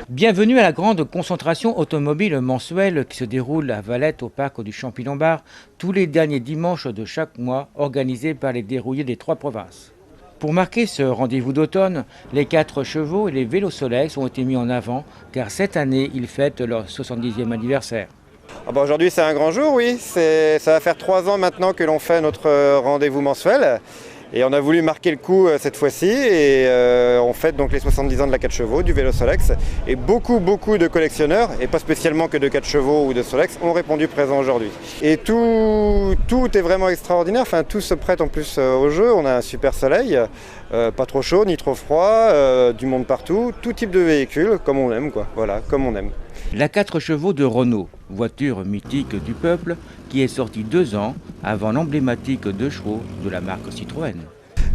Bienvenue à la grande concentration automobile mensuelle qui se déroule à Valette au parc du Champy-Lombard tous les derniers dimanches de chaque mois, organisée par les dérouillés des 3 provinces. Pour marquer ce rendez-vous d'automne, les 4 chevaux et les vélos Solex ont été mis en avant car cette année ils fêtent leur 70e anniversaire. Aujourd'hui c'est un grand jour, oui. Ça va faire 3 ans maintenant que l'on fait notre rendez-vous mensuel. Et on a voulu marquer le coup cette fois-ci et on fête donc les 70 ans de la 4 chevaux, du vélo Solex. Et beaucoup de collectionneurs, et pas spécialement que de 4 chevaux ou de Solex, ont répondu présent aujourd'hui. Et tout est vraiment extraordinaire, enfin tout se prête en plus au jeu. On a un super soleil, pas trop chaud ni trop froid, du monde partout, tout type de véhicule, comme on aime quoi, voilà, comme on aime. La 4 chevaux de Renault, voiture mythique du peuple, qui est sortie 2 ans avant l'emblématique 2 chevaux de la marque Citroën.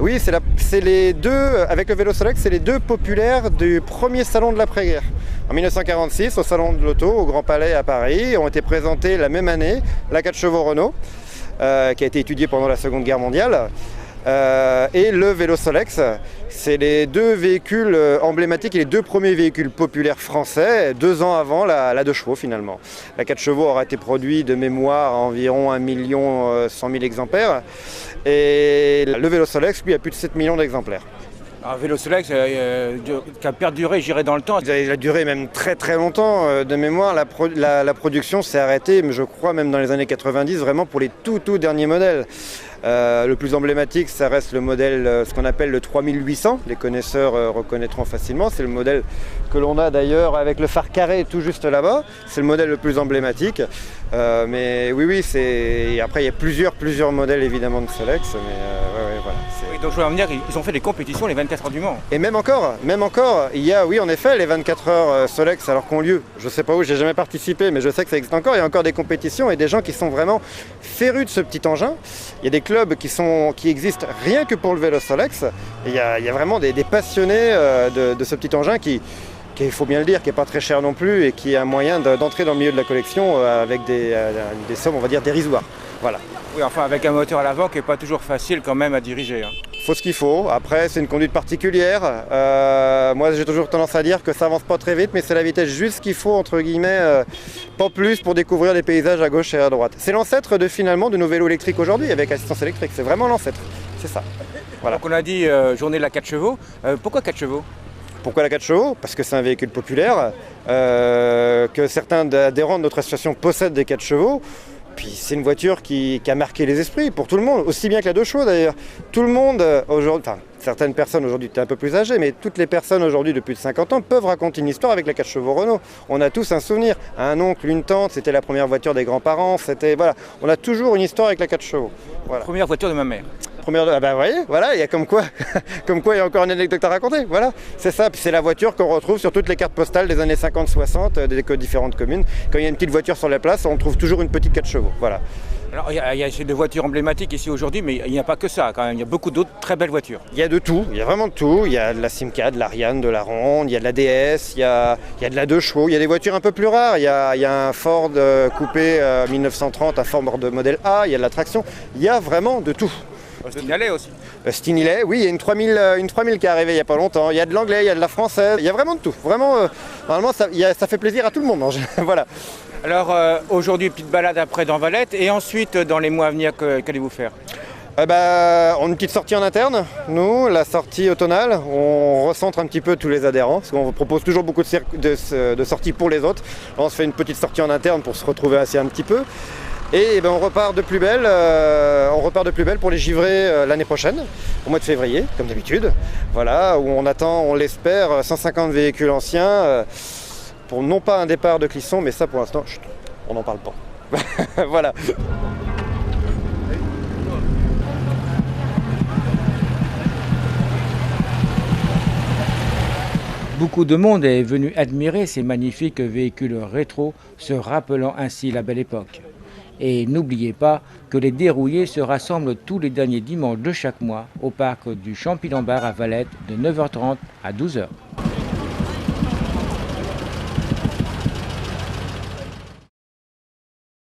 Oui, c'est les deux, avec le vélo Solex, c'est les 2 populaires du premier salon de l'après-guerre. En 1946, au salon de l'auto, au Grand Palais à Paris, ont été présentés la même année la 4 chevaux Renault, qui a été étudiée pendant la Seconde Guerre mondiale. Et le vélo Solex, c'est les 2 véhicules emblématiques et les 2 premiers véhicules populaires français, 2 ans avant la 2 chevaux finalement. La 4 chevaux aura été produite de mémoire à environ 1 100 000 exemplaires et le vélo Solex lui a plus de 7 millions d'exemplaires. Un vélo Solex qui a perduré, j'irai dans le temps. Il a duré même très longtemps. De mémoire, la production s'est arrêtée, mais je crois même dans les années 90, vraiment pour les tout derniers modèles. Le plus emblématique, ça reste le modèle, ce qu'on appelle le 3800. Les connaisseurs reconnaîtront facilement. C'est le modèle que l'on a d'ailleurs avec le phare carré tout juste là-bas. C'est le modèle le plus emblématique. Mais oui, c'est. Après, il y a plusieurs modèles évidemment de Solex. Mais voilà. Oui, donc je veux en venir, ils ont fait des compétitions les 24 heures du Mans. Et même encore, il y a, oui, en effet, les 24 heures Solex, alors qu'ont lieu. Je ne sais pas où, j'ai jamais participé, mais je sais que ça existe encore. Il y a encore des compétitions et des gens qui sont vraiment férus de ce petit engin. Il y a des clubs qui existent rien que pour le vélo Solex. Et il y a vraiment des passionnés de ce petit engin qui, il faut bien le dire, qui n'est pas très cher non plus et qui est un moyen d'entrer dans le milieu de la collection avec des sommes, on va dire, dérisoires. Voilà. Oui, enfin avec un moteur à l'avant qui n'est pas toujours facile quand même à diriger. Faut ce qu'il faut. Après, c'est une conduite particulière. Moi, j'ai toujours tendance à dire que ça avance pas très vite, mais c'est la vitesse juste qu'il faut, entre guillemets, pas plus pour découvrir des paysages à gauche et à droite. C'est l'ancêtre de nos vélos électriques aujourd'hui, avec assistance électrique. C'est vraiment l'ancêtre. C'est ça. Voilà. Donc on a dit journée de la 4 chevaux. Pourquoi 4 chevaux ? Pourquoi la 4 chevaux ? Parce que c'est un véhicule populaire, que certains adhérents de notre association possèdent des 4 chevaux. Puis c'est une voiture qui a marqué les esprits pour tout le monde, aussi bien que la 2 chevaux d'ailleurs. Tout le monde aujourd'hui, enfin certaines personnes aujourd'hui un peu plus âgées, mais toutes les personnes aujourd'hui de plus de 50 ans peuvent raconter une histoire avec la 4 chevaux Renault. On a tous un souvenir, un oncle, une tante, c'était la première voiture des grands-parents, voilà. On a toujours une histoire avec la 4 chevaux. Voilà. Première voiture de ma mère. Vous voyez, voilà, il y a comme quoi il y a encore une anecdote à raconter, voilà, c'est ça, puis c'est la voiture qu'on retrouve sur toutes les cartes postales des années 50-60, des différentes communes. Quand il y a une petite voiture sur la place, on trouve toujours une petite 4 chevaux, voilà. Alors il y a des voitures emblématiques ici aujourd'hui, mais il n'y a pas que ça quand même, il y a beaucoup d'autres très belles voitures. Il y a de tout, il y a vraiment de tout, il y a de la Simca, de l'Ariane, de la Ronde, il y a de la DS, il y a de la 2 chevaux, il y a des voitures un peu plus rares, il y a un Ford coupé 1930, un Ford de modèle A, il y a de la traction, il y a vraiment de tout. Stinilet aussi. Stinilet, oui, il y a une 3000 qui est arrivée il n'y a pas longtemps. Il y a de l'anglais, il y a de la française, il y a vraiment de tout. Vraiment, normalement, ça fait plaisir à tout le monde. Voilà. Alors aujourd'hui, petite balade après dans Valette et ensuite dans les mois à venir, qu'allez-vous faire ? On a une petite sortie en interne, nous, la sortie automnale. On recentre un petit peu tous les adhérents, parce qu'on propose toujours beaucoup de sorties pour les autres. Là, on se fait une petite sortie en interne pour se retrouver assis un petit peu. Et on repart de plus belle pour les givrés l'année prochaine, au mois de février, comme d'habitude. Voilà, où on attend, on l'espère, 150 véhicules anciens, pour non pas un départ de Clisson, mais ça pour l'instant, on n'en parle pas. Voilà. Beaucoup de monde est venu admirer ces magnifiques véhicules rétro, se rappelant ainsi la belle époque. Et n'oubliez pas que les dérouillés se rassemblent tous les derniers dimanches de chaque mois au parc du Champy-Lombard à Valette de 9h30 à 12h.